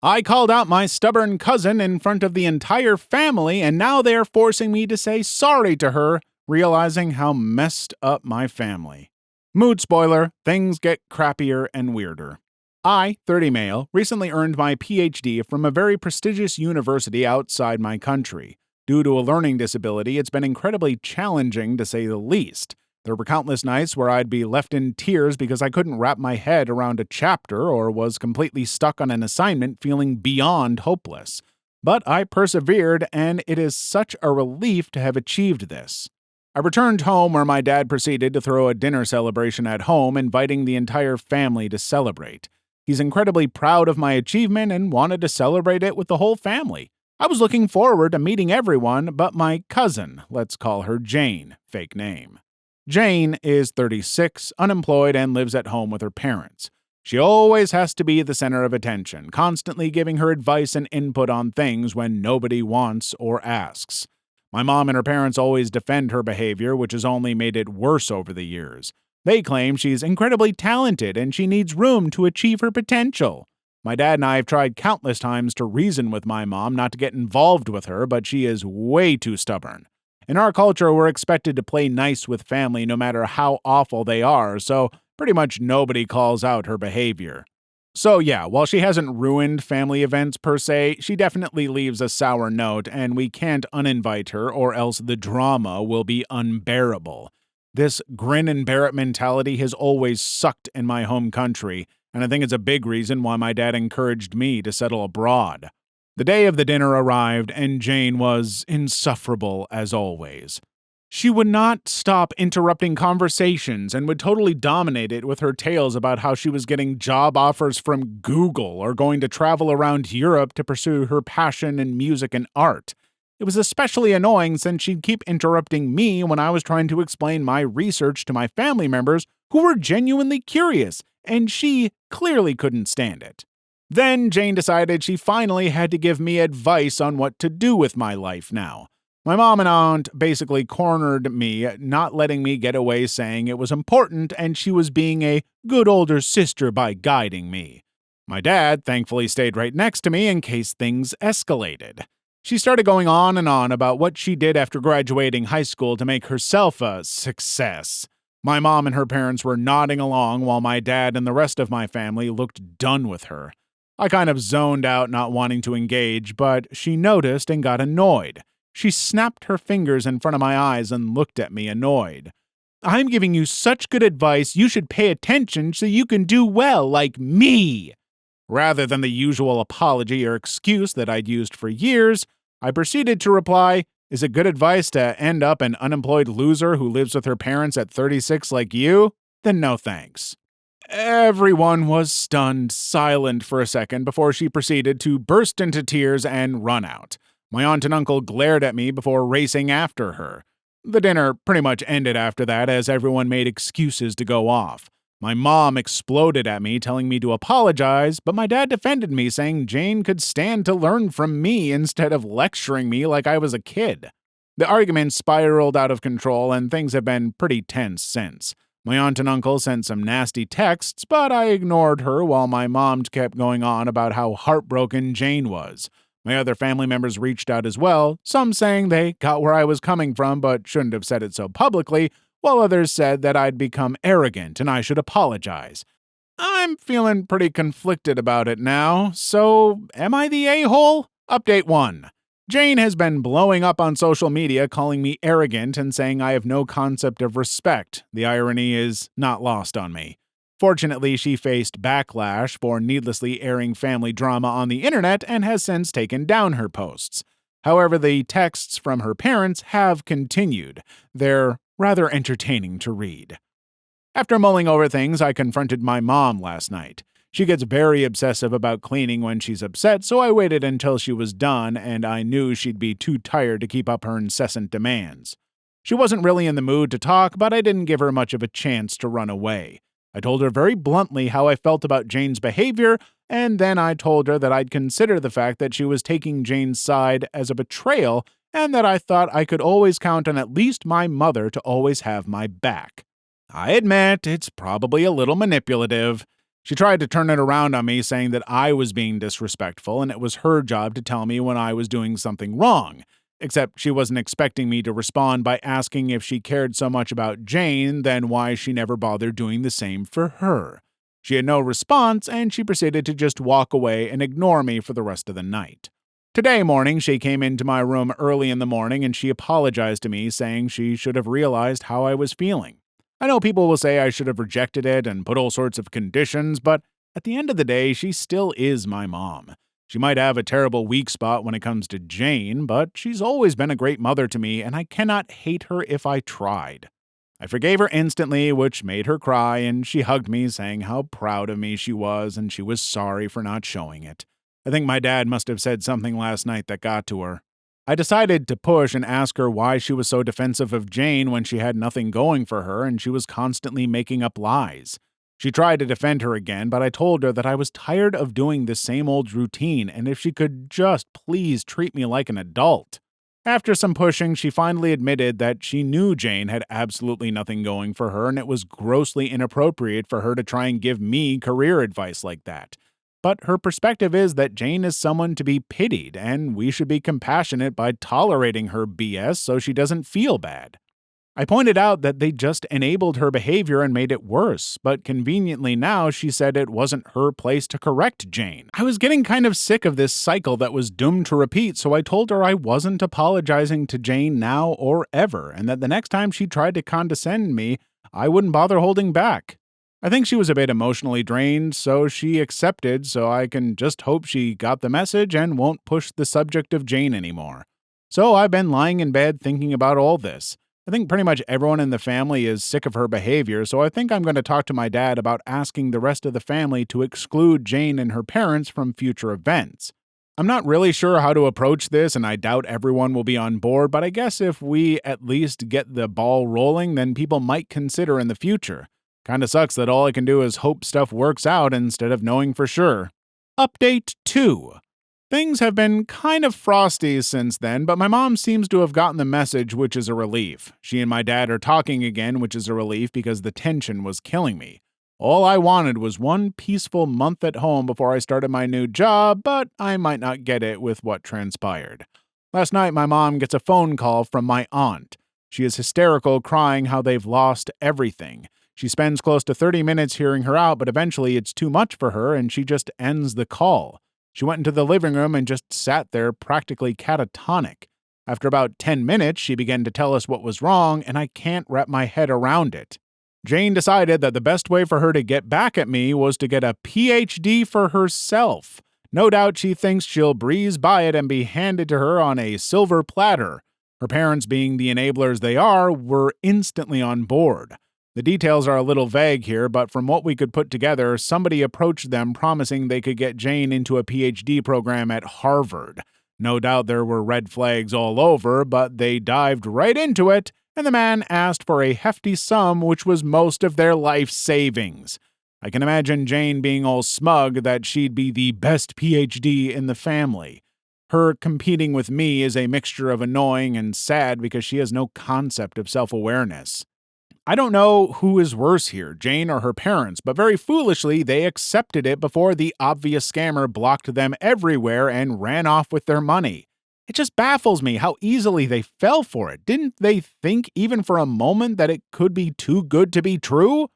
I called out my stubborn cousin in front of the entire family, and now they're forcing me to say sorry to her, realizing how messed up my family. Mood spoiler, things get crappier and weirder. I, 30 male, recently earned my PhD from a very prestigious university outside my country. Due to a learning disability, it's been incredibly challenging to say the least. There were countless nights where I'd be left in tears because I couldn't wrap my head around a chapter or was completely stuck on an assignment feeling beyond hopeless. But I persevered, and it is such a relief to have achieved this. I returned home where my dad proceeded to throw a dinner celebration at home, inviting the entire family to celebrate. He's incredibly proud of my achievement and wanted to celebrate it with the whole family. I was looking forward to meeting everyone but my cousin, let's call her Jane, fake name. Jane is 36, unemployed, and lives at home with her parents. She always has to be the center of attention, constantly giving her advice and input on things when nobody wants or asks. My mom and her parents always defend her behavior, which has only made it worse over the years. They claim she's incredibly talented and she needs room to achieve her potential. My dad and I have tried countless times to reason with my mom not to get involved with her, but she is way too stubborn. In our culture, we're expected to play nice with family no matter how awful they are, so pretty much nobody calls out her behavior. So yeah, while she hasn't ruined family events per se, she definitely leaves a sour note, and we can't uninvite her or else the drama will be unbearable. This grin and bear it mentality has always sucked in my home country, and I think it's a big reason why my dad encouraged me to settle abroad. The day of the dinner arrived, and Jane was insufferable as always. She would not stop interrupting conversations and would totally dominate it with her tales about how she was getting job offers from Google or going to travel around Europe to pursue her passion in music and art. It was especially annoying since she'd keep interrupting me when I was trying to explain my research to my family members who were genuinely curious, and she clearly couldn't stand it. Then Jane decided she finally had to give me advice on what to do with my life now. My mom and aunt basically cornered me, not letting me get away saying it was important and she was being a good older sister by guiding me. My dad thankfully stayed right next to me in case things escalated. She started going on and on about what she did after graduating high school to make herself a success. My mom and her parents were nodding along while my dad and the rest of my family looked done with her. I kind of zoned out, not wanting to engage, but she noticed and got annoyed. She snapped her fingers in front of my eyes and looked at me annoyed. "I'm giving you such good advice, you should pay attention so you can do well like me." Rather than the usual apology or excuse that I'd used for years, I proceeded to reply, "Is it good advice to end up an unemployed loser who lives with her parents at 36 like you? Then no thanks." Everyone was stunned silent for a second before she proceeded to burst into tears and run out. My aunt and uncle glared at me before racing after her. The dinner pretty much ended after that as everyone made excuses to go off. My mom exploded at me, telling me to apologize, but my dad defended me, saying Jane could stand to learn from me instead of lecturing me like I was a kid. The argument spiraled out of control, and things have been pretty tense since. My aunt and uncle sent some nasty texts, but I ignored her while my mom kept going on about how heartbroken Jane was. My other family members reached out as well, some saying they got where I was coming from but shouldn't have said it so publicly, while others said that I'd become arrogant and I should apologize. I'm feeling pretty conflicted about it now, so am I the a-hole? Update 1. Jane has been blowing up on social media calling me arrogant and saying I have no concept of respect. The irony is not lost on me. Fortunately, she faced backlash for needlessly airing family drama on the internet and has since taken down her posts. However, the texts from her parents have continued. They're rather entertaining to read. After mulling over things, I confronted my mom last night. She gets very obsessive about cleaning when she's upset, so I waited until she was done, and I knew she'd be too tired to keep up her incessant demands. She wasn't really in the mood to talk, but I didn't give her much of a chance to run away. I told her very bluntly how I felt about Jane's behavior, and then I told her that I'd consider the fact that she was taking Jane's side as a betrayal, and that I thought I could always count on at least my mother to always have my back. I admit it's probably a little manipulative. She tried to turn it around on me, saying that I was being disrespectful and it was her job to tell me when I was doing something wrong. Except she wasn't expecting me to respond by asking if she cared so much about Jane, then why she never bothered doing the same for her. She had no response, and she proceeded to just walk away and ignore me for the rest of the night. Today morning, she came into my room early in the morning and she apologized to me, saying she should have realized how I was feeling. I know people will say I should have rejected it and put all sorts of conditions, but at the end of the day, she still is my mom. She might have a terrible weak spot when it comes to Jane, but she's always been a great mother to me, and I cannot hate her if I tried. I forgave her instantly, which made her cry, and she hugged me, saying how proud of me she was, and she was sorry for not showing it. I think my dad must have said something last night that got to her. I decided to push and ask her why she was so defensive of Jane when she had nothing going for her and she was constantly making up lies. She tried to defend her again, but I told her that I was tired of doing the same old routine and if she could just please treat me like an adult. After some pushing, she finally admitted that she knew Jane had absolutely nothing going for her and it was grossly inappropriate for her to try and give me career advice like that. But her perspective is that Jane is someone to be pitied, and we should be compassionate by tolerating her BS so she doesn't feel bad. I pointed out that they just enabled her behavior and made it worse, but conveniently now she said it wasn't her place to correct Jane. I was getting kind of sick of this cycle that was doomed to repeat, so I told her I wasn't apologizing to Jane now or ever, and that the next time she tried to condescend me, I wouldn't bother holding back. I think she was a bit emotionally drained, so she accepted, so I can just hope she got the message and won't push the subject of Jane anymore. So I've been lying in bed thinking about all this. I think pretty much everyone in the family is sick of her behavior, so I think I'm going to talk to my dad about asking the rest of the family to exclude Jane and her parents from future events. I'm not really sure how to approach this, and I doubt everyone will be on board, but I guess if we at least get the ball rolling, then people might consider in the future. Kinda sucks that all I can do is hope stuff works out instead of knowing for sure. Update 2. Things have been kind of frosty since then, but my mom seems to have gotten the message, which is a relief. She and my dad are talking again, which is a relief because the tension was killing me. All I wanted was one peaceful month at home before I started my new job, but I might not get it with what transpired. Last night, my mom gets a phone call from my aunt. She is hysterical, crying how they've lost everything. She spends close to 30 minutes hearing her out, but eventually it's too much for her and she just ends the call. She went into the living room and just sat there practically catatonic. After about 10 minutes, she began to tell us what was wrong, and I can't wrap my head around it. Jane decided that the best way for her to get back at me was to get a PhD for herself. No doubt she thinks she'll breeze by it and be handed to her on a silver platter. Her parents, being the enablers they are, were instantly on board. The details are a little vague here, but from what we could put together, somebody approached them promising they could get Jane into a PhD program at Harvard. No doubt there were red flags all over, but they dived right into it, and the man asked for a hefty sum, which was most of their life savings. I can imagine Jane being all smug that she'd be the best PhD in the family. Her competing with me is a mixture of annoying and sad because she has no concept of self-awareness. I don't know who is worse here, Jane or her parents, but very foolishly they accepted it before the obvious scammer blocked them everywhere and ran off with their money. It just baffles me how easily they fell for it. Didn't they think even for a moment that it could be too good to be true?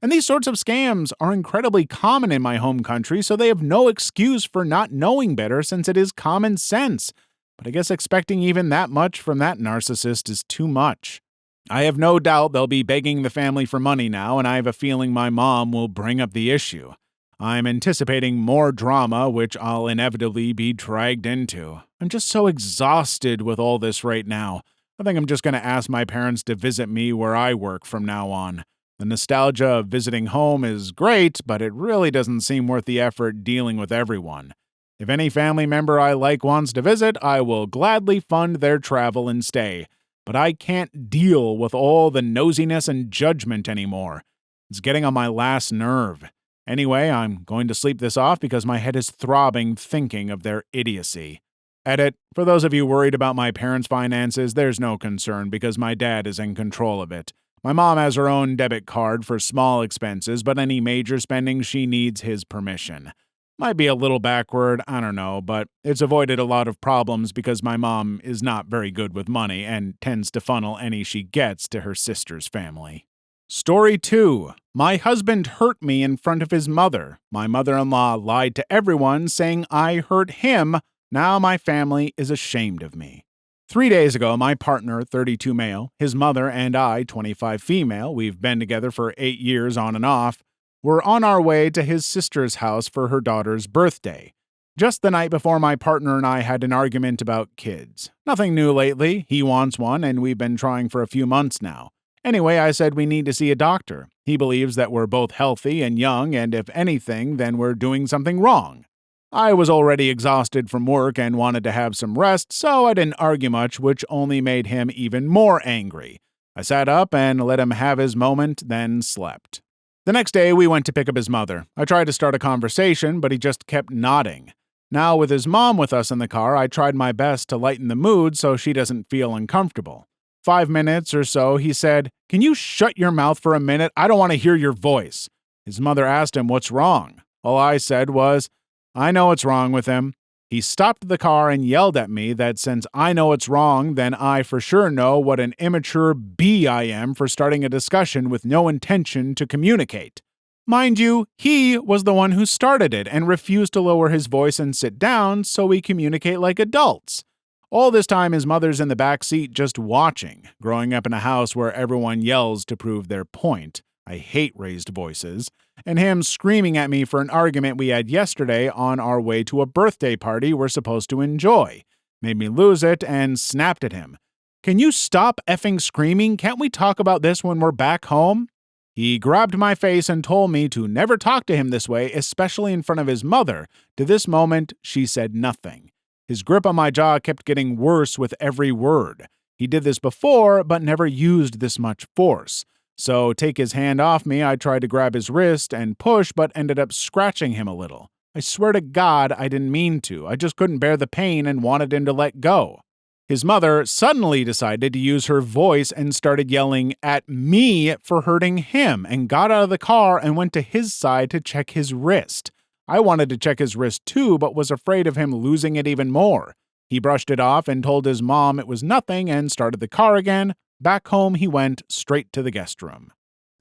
And these sorts of scams are incredibly common in my home country, so they have no excuse for not knowing better since it is common sense. But I guess expecting even that much from that narcissist is too much. I have no doubt they'll be begging the family for money now, and I have a feeling my mom will bring up the issue. I'm anticipating more drama, which I'll inevitably be dragged into. I'm just so exhausted with all this right now. I think I'm just going to ask my parents to visit me where I work from now on. The nostalgia of visiting home is great, but it really doesn't seem worth the effort dealing with everyone. If any family member I like wants to visit, I will gladly fund their travel and stay. But I can't deal with all the nosiness and judgment anymore. It's getting on my last nerve. Anyway, I'm going to sleep this off because my head is throbbing thinking of their idiocy. Edit: for those of you worried about my parents' finances, there's no concern because my dad is in control of it. My mom has her own debit card for small expenses, but any major spending she needs his permission. Might be a little backward, I don't know, but it's avoided a lot of problems because my mom is not very good with money and tends to funnel any she gets to her sister's family. Story 2. My husband hurt me in front of his mother. My mother-in-law lied to everyone saying I hurt him. Now my family is ashamed of me. 3 days ago, my partner, 32 male, his mother, and I, 25 female, we've been together for 8 years on and off, were on our way to his sister's house for her daughter's birthday. Just the night before, my partner and I had an argument about kids. Nothing new lately. He wants one, and we've been trying for a few months now. Anyway, I said we need to see a doctor. He believes that we're both healthy and young, and if anything, then we're doing something wrong. I was already exhausted from work and wanted to have some rest, so I didn't argue much, which only made him even more angry. I sat up and let him have his moment, then slept. The next day, we went to pick up his mother. I tried to start a conversation, but he just kept nodding. Now, with his mom with us in the car, I tried my best to lighten the mood so she doesn't feel uncomfortable. 5 minutes or so, he said, "Can you shut your mouth for a minute? I don't want to hear your voice." His mother asked him what's wrong. All I said was, "I know what's wrong with him." He stopped the car and yelled at me that since I know what's wrong, then I for sure know what an immature B I am for starting a discussion with no intention to communicate. Mind you, he was the one who started it and refused to lower his voice and sit down so we communicate like adults. All this time, his mother's in the back seat just watching, growing up in a house where everyone yells to prove their point. I hate raised voices. And him screaming at me for an argument we had yesterday on our way to a birthday party we're supposed to enjoy. Made me lose it and snapped at him. "Can you stop effing screaming? Can't we talk about this when we're back home?" He grabbed my face and told me to never talk to him this way, especially in front of his mother. To this moment, she said nothing. His grip on my jaw kept getting worse with every word. He did this before, but never used this much force. So, take his hand off me, I tried to grab his wrist and push, but ended up scratching him a little. I swear to God I didn't mean to. I just couldn't bear the pain and wanted him to let go. His mother suddenly decided to use her voice and started yelling at me for hurting him and got out of the car and went to his side to check his wrist. I wanted to check his wrist too, but was afraid of him losing it even more. He brushed it off and told his mom it was nothing and started the car again. Back home he went, straight to the guest room.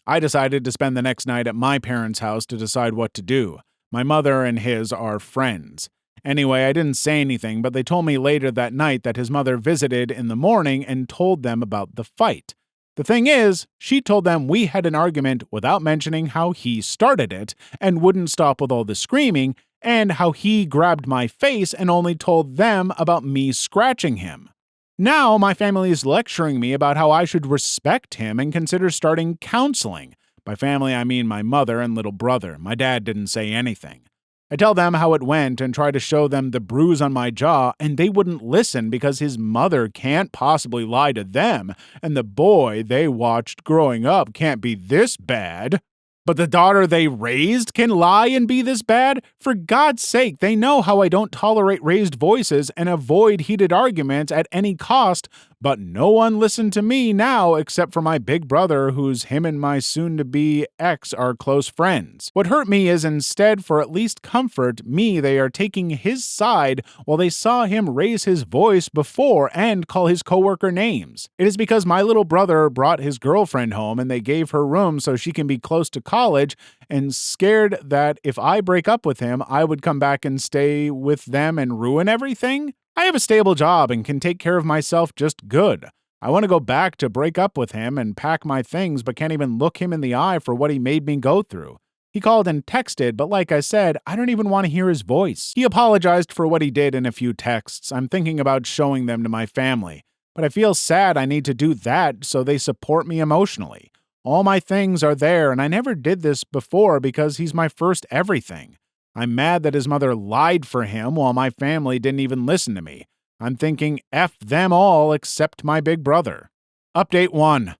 I decided to spend the next night at my parents' house to decide what to do. My mother and his are friends. Anyway, I didn't say anything, but they told me later that night that his mother visited in the morning and told them about the fight. The thing is, she told them we had an argument without mentioning how he started it and wouldn't stop with all the screaming, and how he grabbed my face and only told them about me scratching him. Now my family is lecturing me about how I should respect him and consider starting counseling. By family, I mean my mother and little brother. My dad didn't say anything. I tell them how it went and try to show them the bruise on my jaw, and they wouldn't listen because his mother can't possibly lie to them, and the boy they watched growing up can't be this bad. But the daughter they raised can lie and be this bad? For God's sake, they know how I don't tolerate raised voices and avoid heated arguments at any cost, but no one listened to me now except for my big brother, who's him and my soon-to-be ex are close friends. What hurt me is instead, for at least comfort, they are taking his side while they saw him raise his voice before and call his coworker names. It is because my little brother brought his girlfriend home and they gave her room so she can be close to college, and scared that if I break up with him, I would come back and stay with them and ruin everything? I have a stable job and can take care of myself just good. I want to go back to break up with him and pack my things, but can't even look him in the eye for what he made me go through. He called and texted, but like I said, I don't even want to hear his voice. He apologized for what he did in a few texts. I'm thinking about showing them to my family, but I feel sad I need to do that so they support me emotionally. All my things are there, and I never did this before because he's my first everything. I'm mad that his mother lied for him while my family didn't even listen to me. I'm thinking F them all except my big brother. Update 1.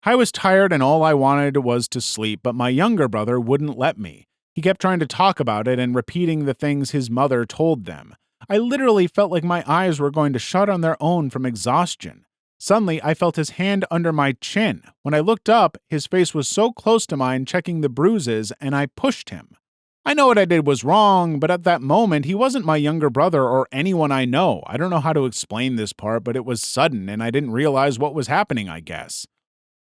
I was tired and all I wanted was to sleep, but my younger brother wouldn't let me. He kept trying to talk about it and repeating the things his mother told them. I literally felt like my eyes were going to shut on their own from exhaustion. Suddenly, I felt his hand under my chin. When I looked up, his face was so close to mine, checking the bruises, and I pushed him. I know what I did was wrong, but at that moment, he wasn't my younger brother or anyone I know. I don't know how to explain this part, but it was sudden, and I didn't realize what was happening, I guess.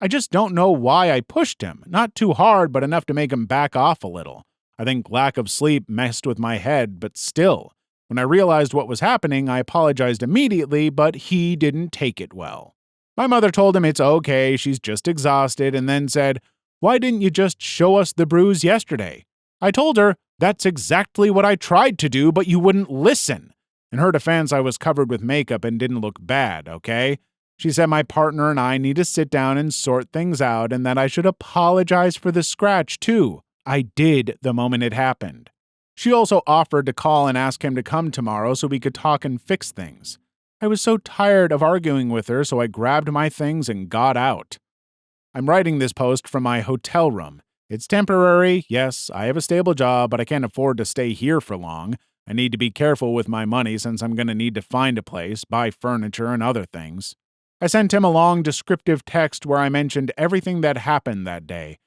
I just don't know why I pushed him. Not too hard, but enough to make him back off a little. I think lack of sleep messed with my head, but still. When I realized what was happening, I apologized immediately, but he didn't take it well. My mother told him it's okay, she's just exhausted, and then said, "Why didn't you just show us the bruise yesterday?" I told her, "That's exactly what I tried to do, but you wouldn't listen." In her defense, I was covered with makeup and didn't look bad, okay? She said my partner and I need to sit down and sort things out and that I should apologize for the scratch, too. I did the moment it happened. She also offered to call and ask him to come tomorrow so we could talk and fix things. I was so tired of arguing with her, so I grabbed my things and got out. I'm writing this post from my hotel room. It's temporary, yes, I have a stable job, but I can't afford to stay here for long. I need to be careful with my money since I'm going to need to find a place, buy furniture, and other things. I sent him a long descriptive text where I mentioned everything that happened that day.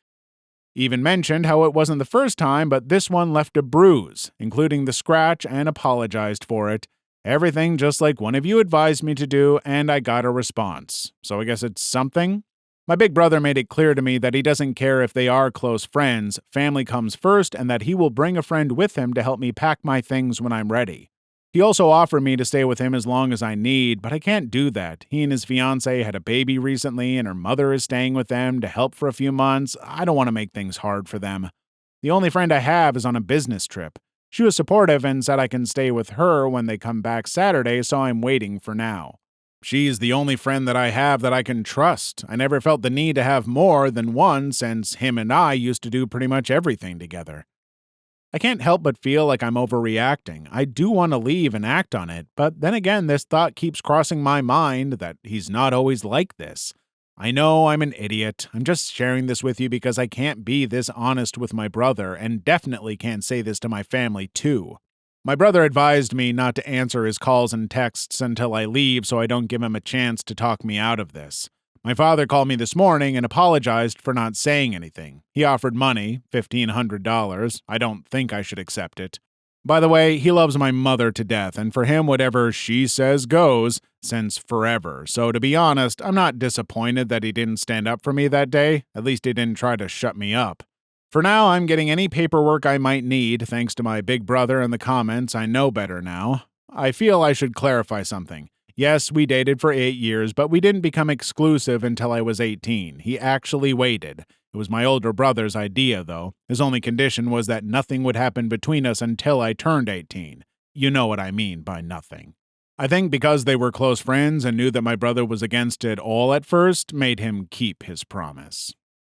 Even mentioned how it wasn't the first time, but this one left a bruise, including the scratch, and apologized for it. Everything just like one of you advised me to do, and I got a response. So I guess it's something? My big brother made it clear to me that he doesn't care if they are close friends, family comes first, and that he will bring a friend with him to help me pack my things when I'm ready. He also offered me to stay with him as long as I need, but I can't do that. He and his fiancée had a baby recently, and her mother is staying with them to help for a few months. I don't want to make things hard for them. The only friend I have is on a business trip. She was supportive and said I can stay with her when they come back Saturday, so I'm waiting for now. She's the only friend that I have that I can trust. I never felt the need to have more than one since him and I used to do pretty much everything together. I can't help but feel like I'm overreacting. I do want to leave and act on it, but then again, this thought keeps crossing my mind that he's not always like this. I know I'm an idiot. I'm just sharing this with you because I can't be this honest with my brother and definitely can't say this to my family too. My brother advised me not to answer his calls and texts until I leave so I don't give him a chance to talk me out of this. My father called me this morning and apologized for not saying anything. He offered money, $1,500. I don't think I should accept it. By the way, he loves my mother to death, and for him, whatever she says goes, since forever. So to be honest, I'm not disappointed that he didn't stand up for me that day. At least he didn't try to shut me up. For now, I'm getting any paperwork I might need, thanks to my big brother and the comments. I know better now. I feel I should clarify something. Yes, we dated for 8 years, but we didn't become exclusive until I was 18. He actually waited. It was my older brother's idea, though. His only condition was that nothing would happen between us until I turned 18. You know what I mean by nothing. I think because they were close friends and knew that my brother was against it all at first, made him keep his promise.